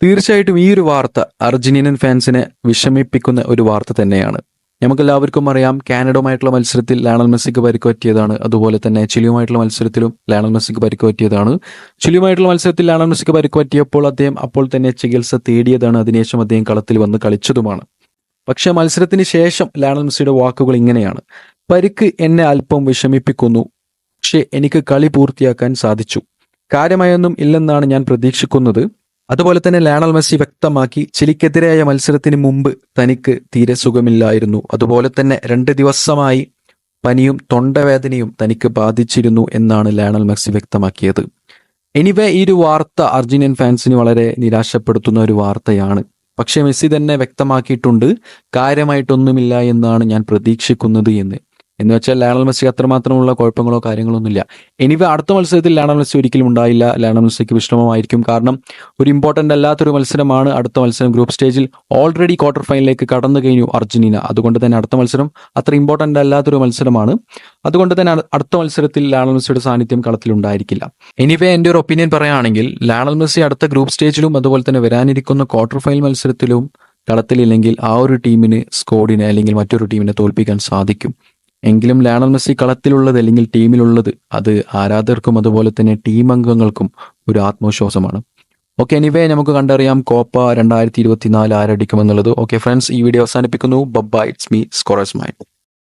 തീർച്ചയായിട്ടും ഈ ഒരു വാർത്ത അർജന്റീനൻ ഫാൻസിനെ വിഷമിപ്പിക്കുന്ന ഒരു വാർത്ത തന്നെയാണ്. നമുക്കെല്ലാവർക്കും അറിയാം, കാനഡയുമായിട്ടുള്ള മത്സരത്തിൽ ലയണൽ മെസ്സിക്ക് പരിക്ക് പറ്റിയതാണ്. അതുപോലെ തന്നെ ചിലിയുമായിട്ടുള്ള മത്സരത്തിലും ലയണൽ മെസ്സിക്ക് പരിക്ക് പറ്റിയതാണ്. ചിലിയുമായിട്ടുള്ള മത്സരത്തിൽ ലയണൽ മെസ്സിക്ക് പരിക്ക് പറ്റിയപ്പോൾ അദ്ദേഹം അപ്പോൾ തന്നെ ചികിത്സ തേടിയതാണ്. അതിനുശേഷം അദ്ദേഹം കളത്തിൽ വന്ന് കളിച്ചതുമാണ്. പക്ഷേ മത്സരത്തിന് ശേഷം ലയണൽ മെസ്സിയുടെ വാക്കുകൾ ഇങ്ങനെയാണ്: പരിക്ക് എന്നെ അല്പം വിഷമിപ്പിക്കുന്നു, പക്ഷേ എനിക്ക് കളി പൂർത്തിയാക്കാൻ സാധിച്ചു. കാര്യമായൊന്നും ഇല്ലെന്നാണ് ഞാൻ പ്രതീക്ഷിക്കുന്നത്. അതുപോലെ തന്നെ ലയണൽ മെസ്സി വ്യക്തമാക്കി, ചിലിക്കെതിരായ മത്സരത്തിന് മുമ്പ് തനിക്ക് തീരെ സുഖമില്ലായിരുന്നു. അതുപോലെ തന്നെ 2 ദിവസമായി പനിയും തൊണ്ടവേദനയും തനിക്ക് ബാധിച്ചിരുന്നു എന്നാണ് ലയണൽ മെസ്സി വ്യക്തമാക്കിയത്. എനിവേ, ഈ ഒരു വാർത്ത അർജന്റീനൻ ഫാൻസിന് വളരെ നിരാശപ്പെടുത്തുന്ന ഒരു വാർത്തയാണ്. പക്ഷേ മെസ്സി തന്നെ വ്യക്തമാക്കിയിട്ടുണ്ട്, കാര്യമായിട്ടൊന്നുമില്ല എന്നാണ് ഞാൻ പ്രതീക്ഷിക്കുന്നത് എന്ന് വെച്ചാൽ ലയണൽ മെസ്സി അത്രമാത്രമുള്ള കുഴപ്പങ്ങളോ കാര്യങ്ങളൊന്നുമില്ല. എനിവേ, അടുത്ത മത്സരത്തിൽ ലയണൽ മെസ്സി ഒരിക്കലും ഉണ്ടായില്ല. ലയണൽ മെസ്സിക്ക് വിശ്രമമായിരിക്കും. കാരണം ഒരു ഇമ്പോർട്ടൻ്റ് അല്ലാത്തൊരു മത്സരമാണ് അടുത്ത മത്സരം. ഗ്രൂപ്പ് സ്റ്റേജിൽ ഓൾറെഡി ക്വാർട്ടർ ഫൈനലിലേക്ക് കടന്നു കഴിഞ്ഞു അർജന്റീന. അതുകൊണ്ട് തന്നെ അടുത്ത മത്സരം അത്ര ഇമ്പോർട്ടൻ്റ് അല്ലാത്തൊരു മത്സരമാണ്. അതുകൊണ്ട് തന്നെ അടുത്ത മത്സരത്തിൽ ലയണൽ മെസ്സിയുടെ സാന്നിധ്യം കളത്തിലുണ്ടായിരിക്കില്ല. എനിവേ, എൻ്റെ ഒരു ഒപ്പീനിയൻ പറയുകയാണെങ്കിൽ, ലയണൽ മെസ്സി അടുത്ത ഗ്രൂപ്പ് സ്റ്റേജിലും അതുപോലെ തന്നെ വരാനിരിക്കുന്ന ക്വാർട്ടർ ഫൈനൽ മത്സരത്തിലും കളത്തിലില്ലെങ്കിൽ ആ ഒരു ടീമിന്, സ്ക്വാഡിനെ അല്ലെങ്കിൽ മറ്റൊരു ടീമിനെ തോൽപ്പിക്കാൻ സാധിക്കും. എങ്കിലും ലയണൽ മെസ്സി കളത്തിലുള്ളത് അല്ലെങ്കിൽ ടീമിലുള്ളത് അത് ആരാധകർക്കും അതുപോലെ തന്നെ ടീം അംഗങ്ങൾക്കും ഒരു ആത്മവിശ്വാസമാണ്. ഓക്കെ, എനിവേ നമുക്ക് കണ്ടറിയാം കോപ്പ 2024 ആരടിക്കുമെന്നുള്ളത്. ഓക്കെ ഫ്രണ്ട്സ്, ഈ വീഡിയോ അവസാനിപ്പിക്കുന്നു. Bye, it's me scorers mind.